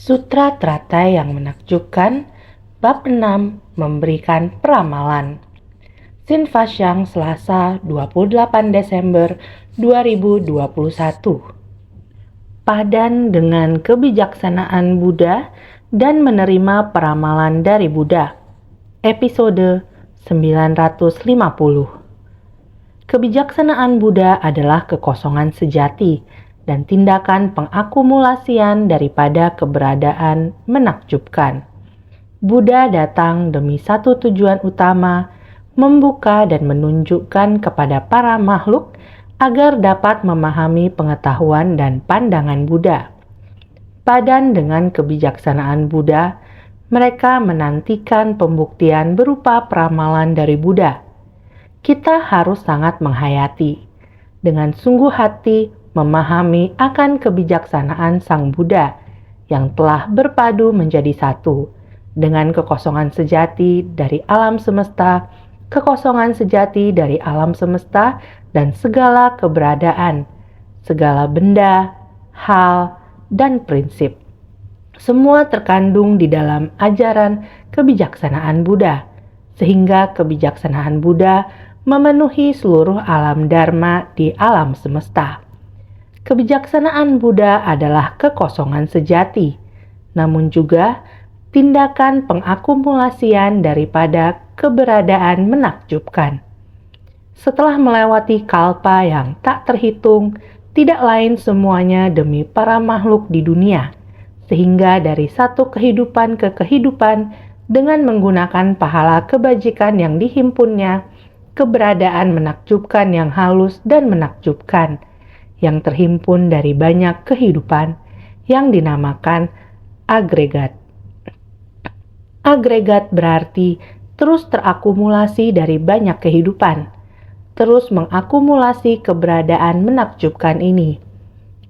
Sutra teratai yang menakjubkan, bab 6 memberikan peramalan. Sinfasyang Selasa 28 Desember 2021. Padan dengan kebijaksanaan Buddha dan menerima peramalan dari Buddha. Episode 950. Kebijaksanaan Buddha adalah kekosongan sejati dan tindakan pengakumulasian daripada keberadaan menakjubkan. Buddha datang demi satu tujuan utama, membuka dan menunjukkan kepada para makhluk agar dapat memahami pengetahuan dan pandangan Buddha. Padan dengan kebijaksanaan Buddha, mereka menantikan pembuktian berupa peramalan dari Buddha. Kita harus sangat menghayati, dengan sungguh hati memahami akan kebijaksanaan Sang Buddha yang telah berpadu menjadi satu dengan kekosongan sejati dari alam semesta, kekosongan sejati dari alam semesta dan segala keberadaan, segala benda, hal, dan prinsip. Semua terkandung di dalam ajaran kebijaksanaan Buddha, sehingga kebijaksanaan Buddha memenuhi seluruh alam dharma di alam semesta. Kebijaksanaan Buddha adalah kekosongan sejati, namun juga tindakan pengakumulasian daripada keberadaan menakjubkan. Setelah melewati kalpa yang tak terhitung, tidak lain semuanya demi para makhluk di dunia, sehingga dari satu kehidupan ke kehidupan dengan menggunakan pahala kebajikan yang dihimpunnya, keberadaan menakjubkan yang halus dan menakjubkan, yang terhimpun dari banyak kehidupan, yang dinamakan agregat. Agregat berarti terus terakumulasi dari banyak kehidupan, terus mengakumulasi keberadaan menakjubkan ini.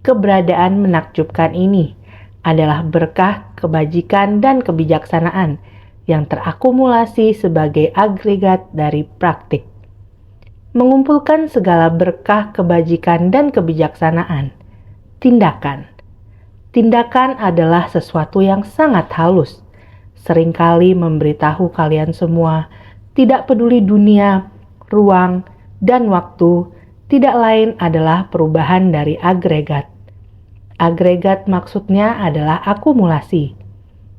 Keberadaan menakjubkan ini adalah berkah, kebajikan, dan kebijaksanaan yang terakumulasi sebagai agregat dari praktik. Mengumpulkan segala berkah, kebajikan, dan kebijaksanaan. Tindakan. Tindakan adalah sesuatu yang sangat halus. Seringkali memberitahu kalian semua, tidak peduli dunia, ruang, dan waktu, tidak lain adalah perubahan dari agregat. Agregat maksudnya adalah akumulasi.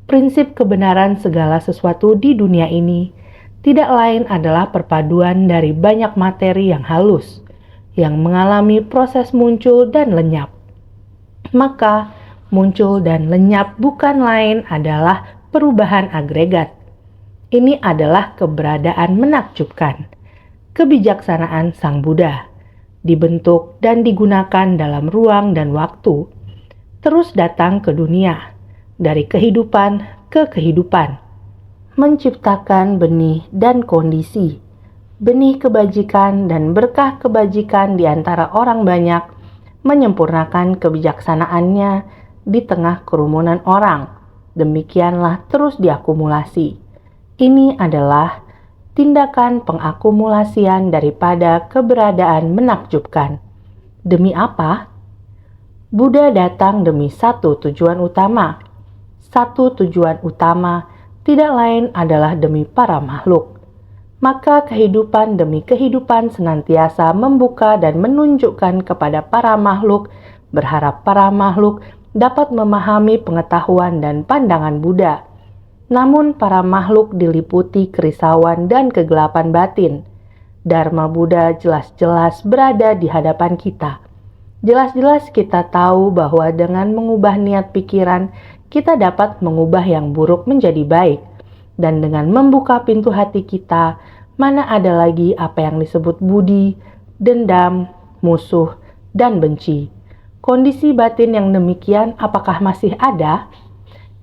Prinsip kebenaran segala sesuatu di dunia ini tidak lain adalah perpaduan dari banyak materi yang halus, yang mengalami proses muncul dan lenyap. Maka, muncul dan lenyap bukan lain adalah perubahan agregat. Ini adalah keberadaan menakjubkan, kebijaksanaan Sang Buddha, dibentuk dan digunakan dalam ruang dan waktu, terus datang ke dunia, dari kehidupan ke kehidupan, menciptakan benih dan kondisi, benih kebajikan dan berkah kebajikan di antara orang banyak, menyempurnakan kebijaksanaannya di tengah kerumunan orang. Demikianlah terus diakumulasi. Ini adalah tindakan pengakumulasian daripada keberadaan menakjubkan. Demi apa? Buddha datang demi satu tujuan utama. Satu tujuan utama tidak lain adalah demi para makhluk. Maka kehidupan demi kehidupan senantiasa membuka dan menunjukkan kepada para makhluk, berharap para makhluk dapat memahami pengetahuan dan pandangan Buddha. Namun para makhluk diliputi kerisauan dan kegelapan batin. Dharma Buddha jelas-jelas berada di hadapan kita. Jelas-jelas kita tahu bahwa dengan mengubah niat pikiran, kita dapat mengubah yang buruk menjadi baik. Dan dengan membuka pintu hati kita, mana ada lagi apa yang disebut budi, dendam, musuh, dan benci. Kondisi batin yang demikian apakah masih ada?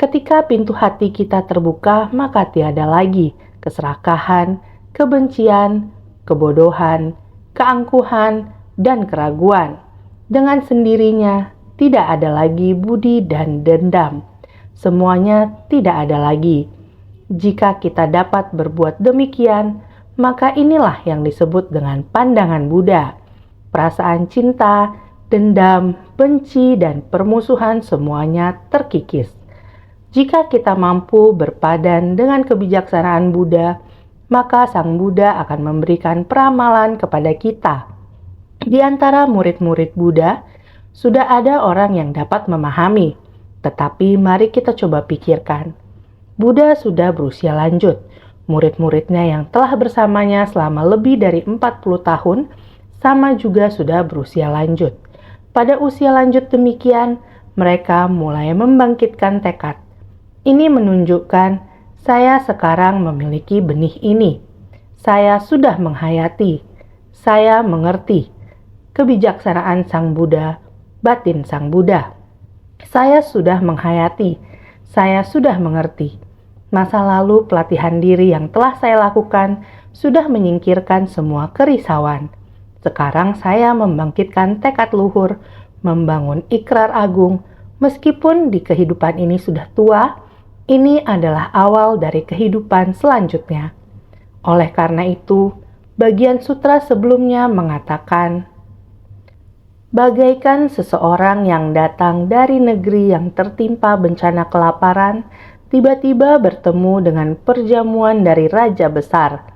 Ketika pintu hati kita terbuka, maka tiada lagi keserakahan, kebencian, kebodohan, keangkuhan, dan keraguan. Dengan sendirinya, tidak ada lagi budi dan dendam. Semuanya tidak ada lagi. Jika kita dapat berbuat demikian, maka inilah yang disebut dengan pandangan Buddha. Perasaan cinta, dendam, benci, dan permusuhan semuanya terkikis. Jika kita mampu berpadan dengan kebijaksanaan Buddha, maka Sang Buddha akan memberikan peramalan kepada kita. Di antara murid-murid Buddha, sudah ada orang yang dapat memahami, tetapi mari kita coba pikirkan. Buddha sudah berusia lanjut. Murid-muridnya yang telah bersamanya selama lebih dari 40 tahun, sama juga sudah berusia lanjut. Pada usia lanjut demikian, mereka mulai membangkitkan tekad. Ini menunjukkan saya sekarang memiliki benih ini. Saya sudah menghayati. Saya mengerti kebijaksanaan Sang Buddha, batin Sang Buddha. Saya sudah menghayati. Saya sudah mengerti. Masa lalu pelatihan diri yang telah saya lakukan sudah menyingkirkan semua kerisauan. Sekarang saya membangkitkan tekad luhur, membangun ikrar agung. Meskipun di kehidupan ini sudah tua, ini adalah awal dari kehidupan selanjutnya. Oleh karena itu, bagian sutra sebelumnya mengatakan, bagaikan seseorang yang datang dari negeri yang tertimpa bencana kelaparan, tiba-tiba bertemu dengan perjamuan dari raja besar.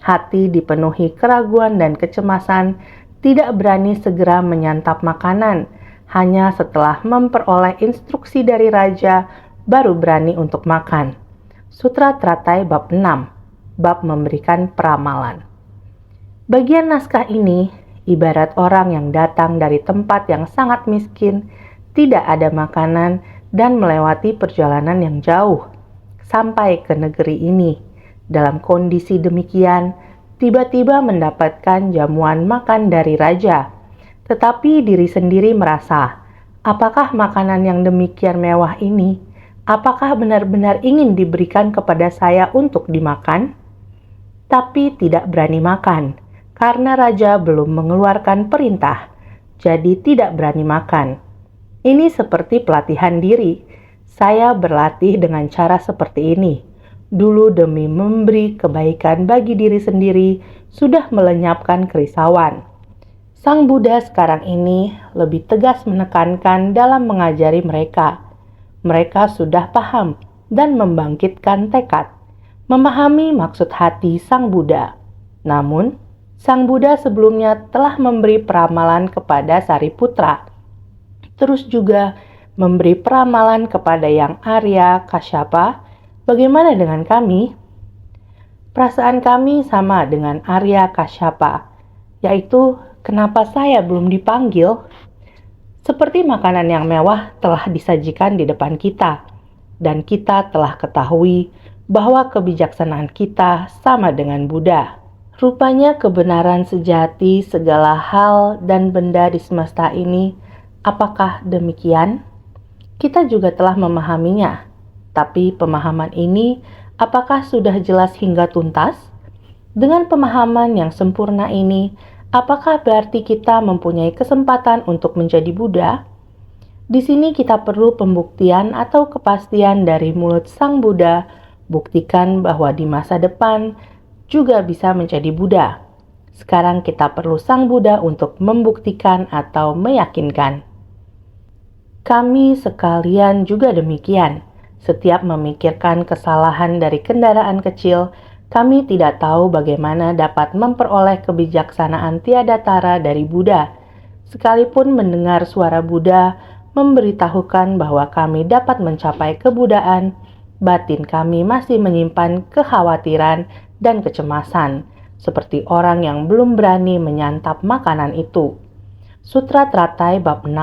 Hati dipenuhi keraguan dan kecemasan, tidak berani segera menyantap makanan. Hanya setelah memperoleh instruksi dari raja, baru berani untuk makan. Sutra Teratai bab 6, bab memberikan peramalan. Bagian naskah ini ibarat orang yang datang dari tempat yang sangat miskin, tidak ada makanan, dan melewati perjalanan yang jauh sampai ke negeri ini. Dalam kondisi demikian, tiba-tiba mendapatkan jamuan makan dari raja. Tetapi diri sendiri merasa, apakah makanan yang demikian mewah ini, apakah benar-benar ingin diberikan kepada saya untuk dimakan? Tapi tidak berani makan, karena raja belum mengeluarkan perintah, jadi tidak berani makan. Ini seperti pelatihan diri. Saya berlatih dengan cara seperti ini. Dulu demi memberi kebaikan bagi diri sendiri, sudah melenyapkan kerisauan. Sang Buddha sekarang ini lebih tegas menekankan dalam mengajari mereka. Mereka sudah paham dan membangkitkan tekad, memahami maksud hati Sang Buddha. Namun, Sang Buddha sebelumnya telah memberi peramalan kepada Sariputra, terus juga memberi peramalan kepada yang Arya Kasyapa. Bagaimana dengan kami? Perasaan kami sama dengan Arya Kasyapa, yaitu kenapa saya belum dipanggil? Seperti makanan yang mewah telah disajikan di depan kita, dan kita telah ketahui bahwa kebijaksanaan kita sama dengan Buddha. Rupanya kebenaran sejati segala hal dan benda di semesta ini, apakah demikian? Kita juga telah memahaminya, tapi pemahaman ini apakah sudah jelas hingga tuntas? Dengan pemahaman yang sempurna ini, apakah berarti kita mempunyai kesempatan untuk menjadi Buddha? Di sini kita perlu pembuktian atau kepastian dari mulut Sang Buddha, buktikan bahwa di masa depan juga bisa menjadi Buddha. Sekarang kita perlu Sang Buddha untuk membuktikan atau meyakinkan. Kami sekalian juga demikian. Setiap memikirkan kesalahan dari kendaraan kecil, kami tidak tahu bagaimana dapat memperoleh kebijaksanaan tiada tara dari Buddha. Sekalipun mendengar suara Buddha memberitahukan bahwa kami dapat mencapai kebudaan, batin kami masih menyimpan kekhawatiran dan kecemasan, seperti orang yang belum berani menyantap makanan itu. Sutra Teratai bab 6,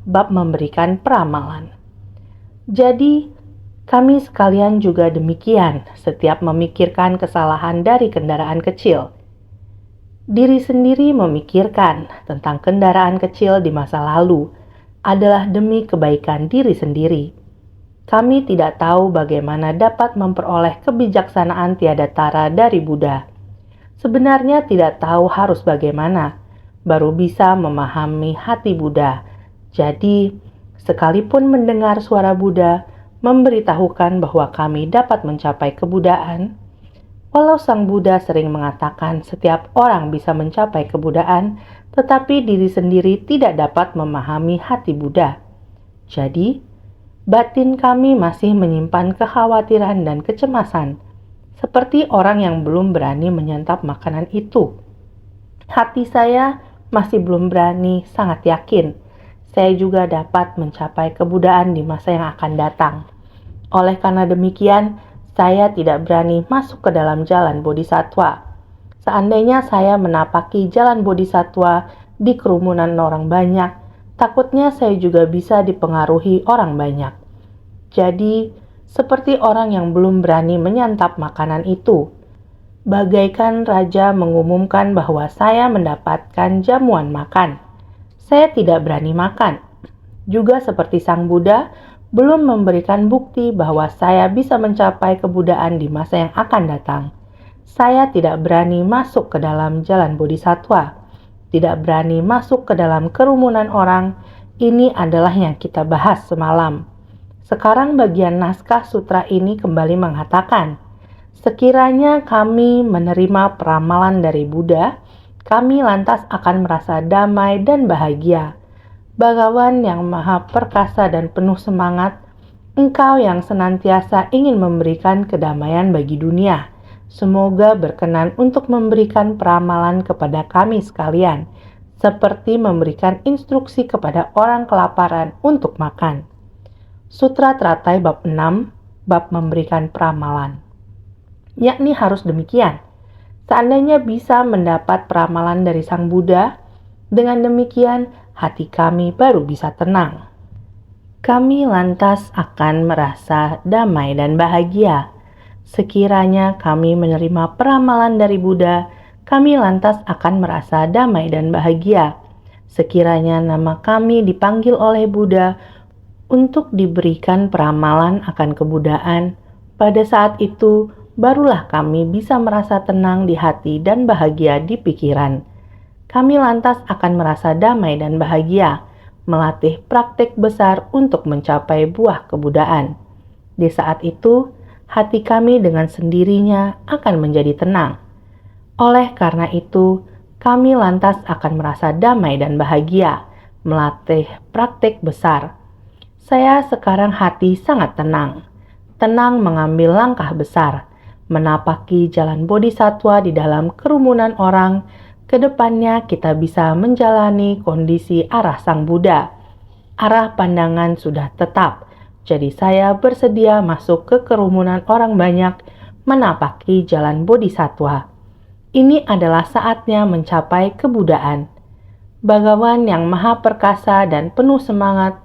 bab memberikan peramalan. Jadi, kami sekalian juga demikian setiap memikirkan kesalahan dari kendaraan kecil. Diri sendiri memikirkan tentang kendaraan kecil di masa lalu adalah demi kebaikan diri sendiri. Kami tidak tahu bagaimana dapat memperoleh kebijaksanaan tiada tara dari Buddha. Sebenarnya tidak tahu harus bagaimana, baru bisa memahami hati Buddha. Jadi, sekalipun mendengar suara Buddha memberitahukan bahwa kami dapat mencapai kebudaan, walau Sang Buddha sering mengatakan setiap orang bisa mencapai kebudaan, tetapi diri sendiri tidak dapat memahami hati Buddha. Jadi, batin kami masih menyimpan kekhawatiran dan kecemasan, seperti orang yang belum berani menyantap makanan itu. Hati saya masih belum berani, sangat yakin saya juga dapat mencapai kebudaan di masa yang akan datang. Oleh karena demikian, saya tidak berani masuk ke dalam jalan bodhisattva. Seandainya saya menapaki jalan bodhisattva di kerumunan orang banyak, takutnya saya juga bisa dipengaruhi orang banyak. Jadi, seperti orang yang belum berani menyantap makanan itu, bagaikan raja mengumumkan bahwa saya mendapatkan jamuan makan. Saya tidak berani makan. Juga seperti Sang Buddha, belum memberikan bukti bahwa saya bisa mencapai kebudaan di masa yang akan datang. Saya tidak berani masuk ke dalam jalan bodhisattva, tidak berani masuk ke dalam kerumunan orang. Ini adalah yang kita bahas semalam. Sekarang bagian naskah sutra ini kembali mengatakan, sekiranya kami menerima peramalan dari Buddha, kami lantas akan merasa damai dan bahagia. Bhagawan yang maha perkasa dan penuh semangat, Engkau yang senantiasa ingin memberikan kedamaian bagi dunia, semoga berkenan untuk memberikan peramalan kepada kami sekalian, seperti memberikan instruksi kepada orang kelaparan untuk makan. Sutra Teratai bab 6, bab memberikan peramalan. Yakni harus demikian. Seandainya bisa mendapat peramalan dari Sang Buddha, dengan demikian hati kami baru bisa tenang. Kami lantas akan merasa damai dan bahagia. Sekiranya kami menerima peramalan dari Buddha, kami lantas akan merasa damai dan bahagia. Sekiranya nama kami dipanggil oleh Buddha untuk diberikan peramalan akan kebudaan, pada saat itu barulah kami bisa merasa tenang di hati dan bahagia di pikiran. Kami lantas akan merasa damai dan bahagia, melatih praktik besar untuk mencapai buah kebudaan. Di saat itu, hati kami dengan sendirinya akan menjadi tenang. Oleh karena itu, kami lantas akan merasa damai dan bahagia, melatih praktik besar. Saya sekarang hati sangat tenang mengambil langkah besar, menapaki jalan bodhisattva di dalam kerumunan orang. Kedepannya kita bisa menjalani kondisi arah Sang Buddha. Arah pandangan sudah tetap, jadi saya bersedia masuk ke kerumunan orang banyak, menapaki jalan bodhisattva. Ini adalah saatnya mencapai kebudaan. Bhagawan yang maha perkasa dan penuh semangat,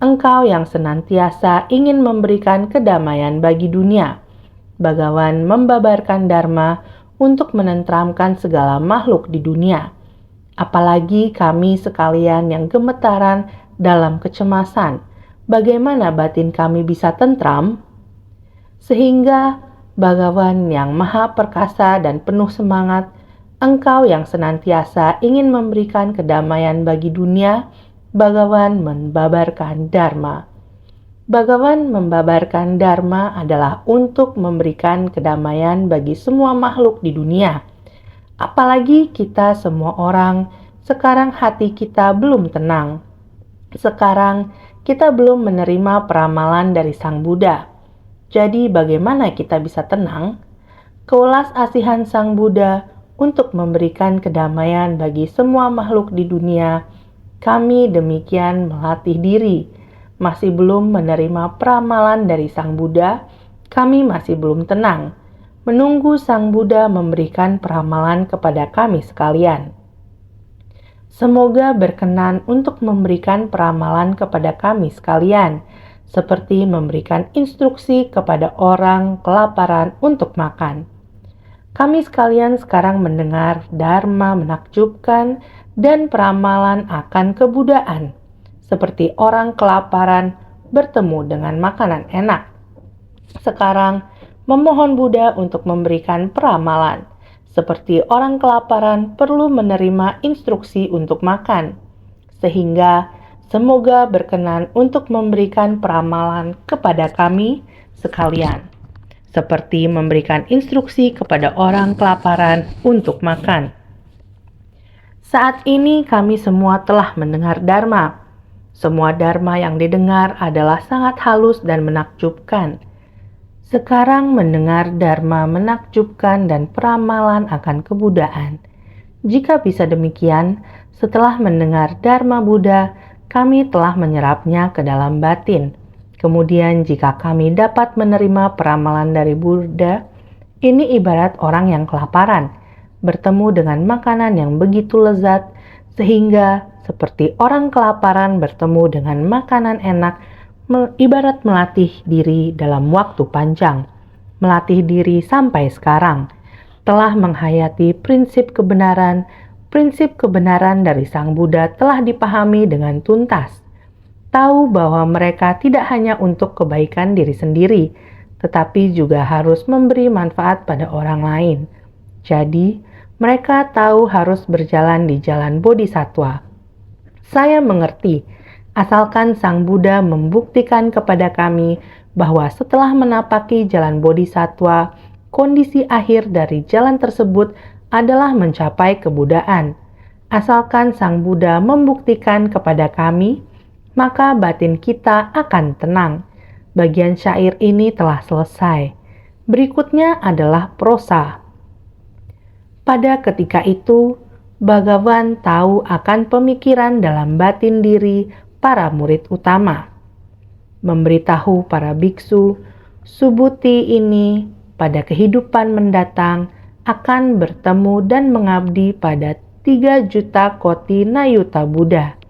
Engkau yang senantiasa ingin memberikan kedamaian bagi dunia. Bhagawan membabarkan dharma untuk menenteramkan segala makhluk di dunia. Apalagi kami sekalian yang gemetaran dalam kecemasan, bagaimana batin kami bisa tentram? Sehingga Bhagawan yang maha perkasa dan penuh semangat, Engkau yang senantiasa ingin memberikan kedamaian bagi dunia, Bhagawan membabarkan dharma. Bhagawan membabarkan dharma adalah untuk memberikan kedamaian bagi semua makhluk di dunia. Apalagi kita semua orang, sekarang hati kita belum tenang. Sekarang kita belum menerima peramalan dari Sang Buddha. Jadi bagaimana kita bisa tenang? Keulas asihan Sang Buddha untuk memberikan kedamaian bagi semua makhluk di dunia, kami demikian melatih diri. Masih belum menerima peramalan dari Sang Buddha, kami masih belum tenang, menunggu Sang Buddha memberikan peramalan kepada kami sekalian. Semoga berkenan untuk memberikan peramalan kepada kami sekalian, seperti memberikan instruksi kepada orang kelaparan untuk makan. Kami sekalian sekarang mendengar dharma menakjubkan dan peramalan akan kebudaan, seperti orang kelaparan bertemu dengan makanan enak. Sekarang memohon Buddha untuk memberikan peramalan, seperti orang kelaparan perlu menerima instruksi untuk makan, sehingga semoga berkenan untuk memberikan peramalan kepada kami sekalian, seperti memberikan instruksi kepada orang kelaparan untuk makan. Saat ini kami semua telah mendengar dharma. Semua dharma yang didengar adalah sangat halus dan menakjubkan. Sekarang mendengar dharma menakjubkan dan peramalan akan kebudaan. Jika bisa demikian, setelah mendengar dharma Buddha, kami telah menyerapnya ke dalam batin. Kemudian jika kami dapat menerima peramalan dari Buddha, ini ibarat orang yang kelaparan, bertemu dengan makanan yang begitu lezat, sehingga seperti orang kelaparan bertemu dengan makanan enak, ibarat melatih diri dalam waktu panjang. Melatih diri sampai sekarang, telah menghayati prinsip kebenaran dari Sang Buddha telah dipahami dengan tuntas. Tahu bahwa mereka tidak hanya untuk kebaikan diri sendiri, tetapi juga harus memberi manfaat pada orang lain. Jadi, mereka tahu harus berjalan di jalan Bodhisattva. Saya mengerti, asalkan Sang Buddha membuktikan kepada kami bahwa setelah menapaki jalan Bodhisattva, kondisi akhir dari jalan tersebut adalah mencapai kebudaan. Asalkan Sang Buddha membuktikan kepada kami, maka batin kita akan tenang. Bagian syair ini telah selesai. Berikutnya adalah prosa. Pada ketika itu, Bhagavan tahu akan pemikiran dalam batin diri para murid utama. Memberitahu para biksu, Subhuti ini pada kehidupan mendatang akan bertemu dan mengabdi pada 3 juta koti Nayuta Buddha.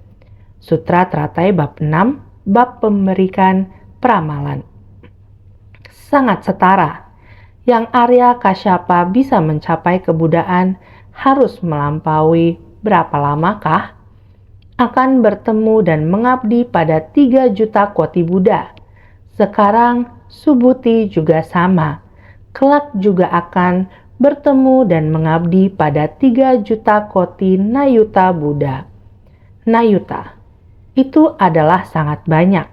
Sutra Teratai bab 6, bab pemberikan peramalan. Sangat setara. Yang Arya Kasyapa bisa mencapai kebudaan harus melampaui berapa lamakah? Akan bertemu dan mengabdi pada 3 juta koti Buddha. Sekarang Subhuti juga sama. Kelak juga akan bertemu dan mengabdi pada 3 juta koti Nayuta Buddha. Nayuta, itu adalah sangat banyak.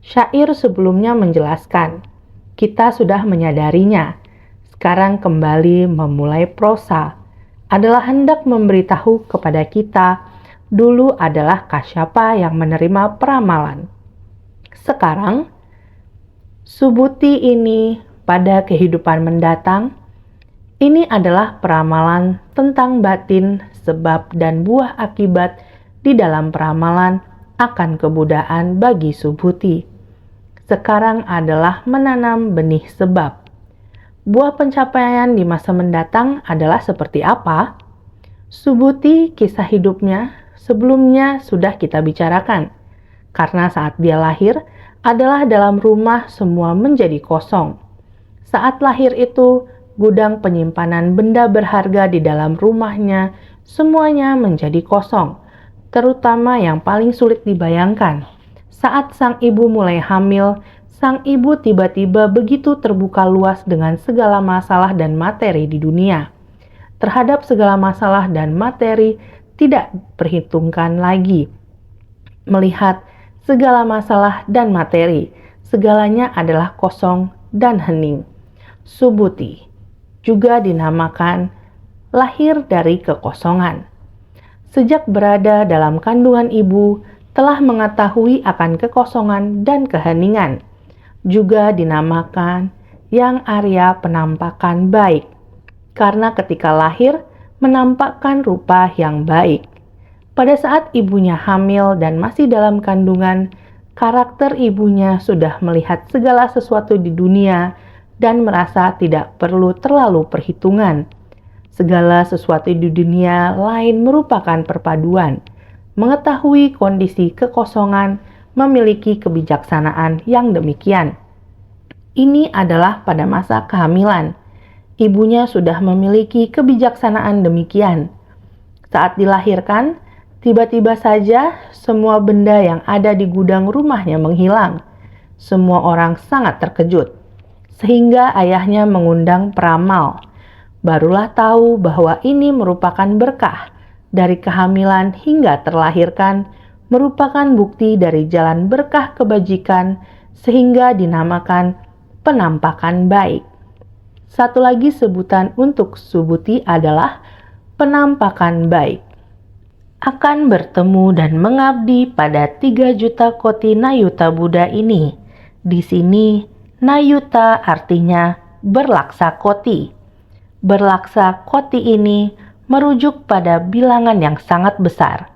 Syair sebelumnya menjelaskan, kita sudah menyadarinya. Sekarang kembali memulai prosa, adalah hendak memberitahu kepada kita, dulu adalah Kasyapa yang menerima peramalan. Sekarang, Subhuti ini pada kehidupan mendatang, ini adalah peramalan tentang batin, sebab dan buah akibat di dalam peramalan akan kebudaan bagi Subhuti. Sekarang adalah menanam benih sebab. Buah pencapaian di masa mendatang adalah seperti apa? Subhuti kisah hidupnya sebelumnya sudah kita bicarakan. Karena saat dia lahir adalah dalam rumah semua menjadi kosong. Saat lahir itu, gudang penyimpanan benda berharga di dalam rumahnya semuanya menjadi kosong. Terutama yang paling sulit dibayangkan. Saat sang ibu mulai hamil, sang ibu tiba-tiba begitu terbuka luas dengan segala masalah dan materi di dunia. Terhadap segala masalah dan materi tidak perhitungkan lagi. Melihat segala masalah dan materi, segalanya adalah kosong dan hening. Subhuti juga dinamakan lahir dari kekosongan. Sejak berada dalam kandungan ibu, telah mengetahui akan kekosongan dan keheningan. Juga dinamakan yang Arya penampakan baik, karena ketika lahir menampakkan rupa yang baik. Pada saat ibunya hamil dan masih dalam kandungan, karakter ibunya sudah melihat segala sesuatu di dunia dan merasa tidak perlu terlalu perhitungan. Segala sesuatu di dunia lain merupakan perpaduan. Mengetahui kondisi kekosongan memiliki kebijaksanaan yang demikian. Ini adalah pada masa kehamilan. Ibunya sudah memiliki kebijaksanaan demikian. Saat dilahirkan, tiba-tiba saja semua benda yang ada di gudang rumahnya menghilang. Semua orang sangat terkejut, sehingga ayahnya mengundang peramal. Barulah tahu bahwa ini merupakan berkah dari kehamilan hingga terlahirkan, merupakan bukti dari jalan berkah kebajikan, sehingga dinamakan penampakan baik. Satu lagi sebutan untuk Subhuti adalah penampakan baik. akan bertemu dan mengabdi pada 3 juta koti Nayuta Buddha ini. Di sini, Nayuta artinya berlaksa koti. Berlaksa koti ini merujuk pada bilangan yang sangat besar.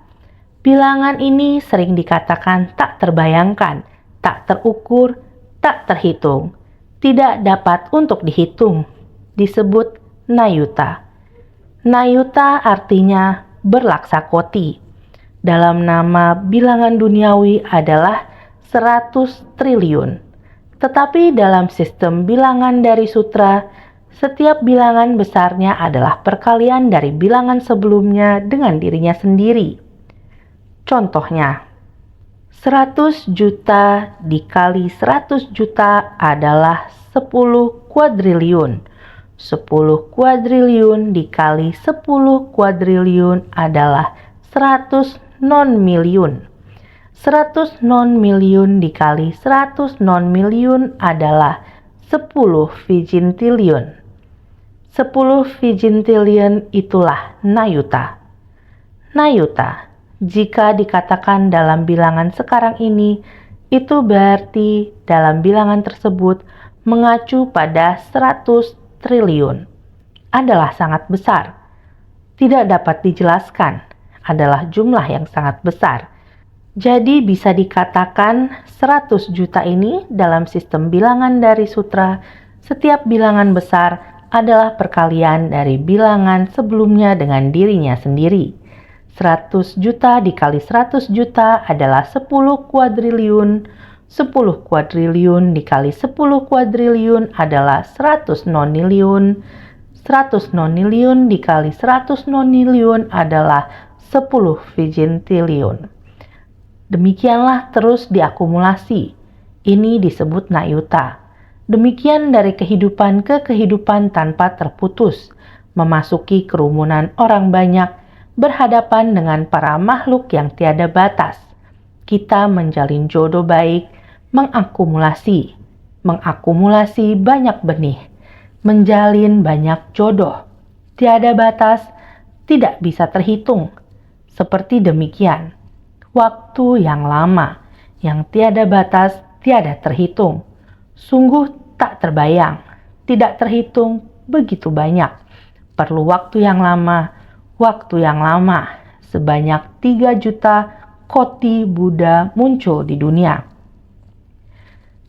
Bilangan ini sering dikatakan tak terbayangkan, tak terukur, tak terhitung, tidak dapat untuk dihitung. Disebut Nayuta. Nayuta artinya berlaksa koti. Dalam nama bilangan duniawi adalah 100 triliun. Tetapi dalam sistem bilangan dari sutra, setiap bilangan besarnya adalah perkalian dari bilangan sebelumnya dengan dirinya sendiri. Contohnya, 100 juta dikali 100 juta adalah 10 kuadriliun. 10 kuadriliun dikali 10 kuadriliun adalah 100 non-miliun. 100 non-miliun dikali 100 non-miliun adalah 10 vigintillion. 10 vigintillion itulah Nayuta. Nayuta, jika dikatakan dalam bilangan sekarang ini, itu berarti dalam bilangan tersebut mengacu pada 100 triliun. Adalah sangat besar. Tidak dapat dijelaskan, adalah jumlah yang sangat besar. Jadi bisa dikatakan 100 juta ini dalam sistem bilangan dari sutra, setiap bilangan besar adalah perkalian dari bilangan sebelumnya dengan dirinya sendiri. 100 juta dikali 100 juta adalah 10 kuadriliun. 10 kuadriliun dikali 10 kuadriliun adalah 100 noniliun. 100 noniliun dikali 100 noniliun adalah 10 vigintillion. Demikianlah terus diakumulasi. Ini disebut Nayuta. Demikian dari kehidupan ke kehidupan tanpa terputus, memasuki kerumunan orang banyak, berhadapan dengan para makhluk yang tiada batas. Kita menjalin jodoh baik, mengakumulasi banyak benih, menjalin banyak jodoh, tiada batas, tidak bisa terhitung. Seperti demikian, waktu yang lama, yang tiada batas, tiada terhitung, sungguh tak terbayang, tidak terhitung, begitu banyak. Perlu waktu yang lama, sebanyak 3 juta koti Buddha muncul di dunia.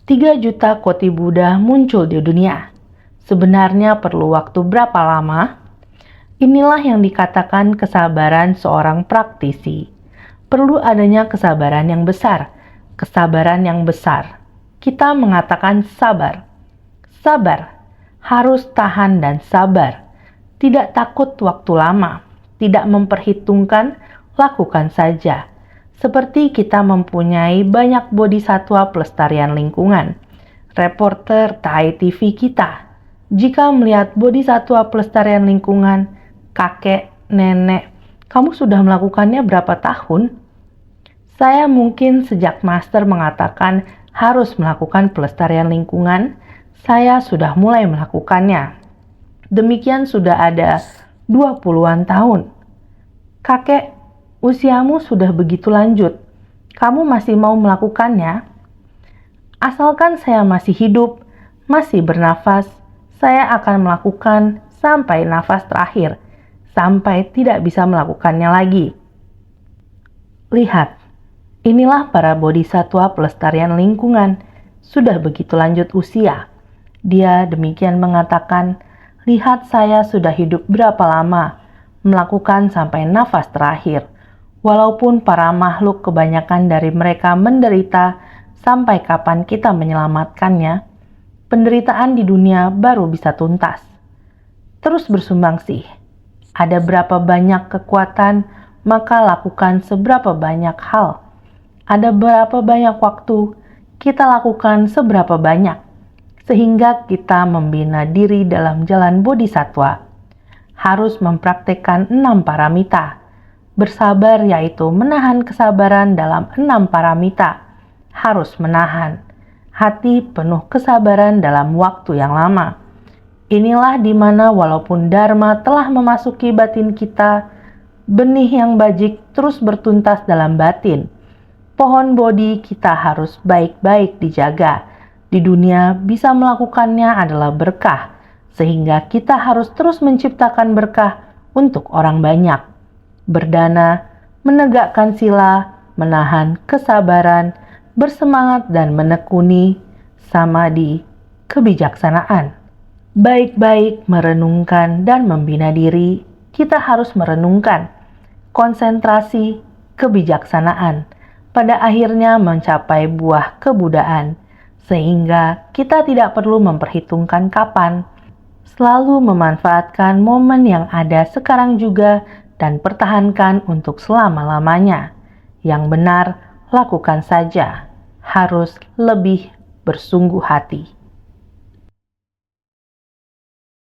3 juta koti Buddha muncul di dunia. Sebenarnya perlu waktu berapa lama? Inilah yang dikatakan kesabaran seorang praktisi. Perlu adanya kesabaran yang besar. Kesabaran yang besar. Kita mengatakan sabar. Sabar. Harus tahan dan sabar. Tidak takut waktu lama. Tidak memperhitungkan, lakukan saja. Seperti kita mempunyai banyak bodhisatwa pelestarian lingkungan. Reporter Thai TV kita, jika melihat bodhisatwa pelestarian lingkungan, kakek, nenek, kamu sudah melakukannya berapa tahun? Saya mungkin sejak master mengatakan harus melakukan pelestarian lingkungan, saya sudah mulai melakukannya. Demikian sudah ada 20-an tahun. Kakek, usiamu sudah begitu lanjut, kamu masih mau melakukannya? Asalkan saya masih hidup, masih bernafas, saya akan melakukan sampai nafas terakhir, sampai tidak bisa melakukannya lagi. Lihat, inilah para bodhisatwa pelestarian lingkungan, sudah begitu lanjut usia. Dia demikian mengatakan, lihat saya sudah hidup berapa lama, melakukan sampai nafas terakhir. Walaupun para makhluk kebanyakan dari mereka menderita, sampai kapan kita menyelamatkannya, penderitaan di dunia baru bisa tuntas. Terus bersumbangsi. Ada berapa banyak kekuatan, maka lakukan seberapa banyak hal. Ada berapa banyak waktu, kita lakukan seberapa banyak. Sehingga kita membina diri dalam jalan bodhisatwa. Harus mempraktekkan 6 paramita. Bersabar yaitu menahan kesabaran dalam 6 paramita. Harus menahan. Hati penuh kesabaran dalam waktu yang lama. Inilah di mana walaupun Dharma telah memasuki batin kita, Benih yang bajik terus bertuntas dalam batin. Pohon bodi kita harus baik-baik dijaga. Di dunia bisa melakukannya adalah berkah, sehingga kita harus terus menciptakan berkah untuk orang banyak. Berdana, menegakkan sila, menahan kesabaran, bersemangat dan menekuni samadhi, kebijaksanaan. Baik-baik merenungkan dan membina diri, kita harus merenungkan, konsentrasi, kebijaksanaan, pada akhirnya mencapai buah kebudaan, sehingga kita tidak perlu memperhitungkan kapan, selalu memanfaatkan momen yang ada sekarang juga dan pertahankan untuk selama-lamanya. Yang benar, lakukan saja, harus lebih bersungguh hati.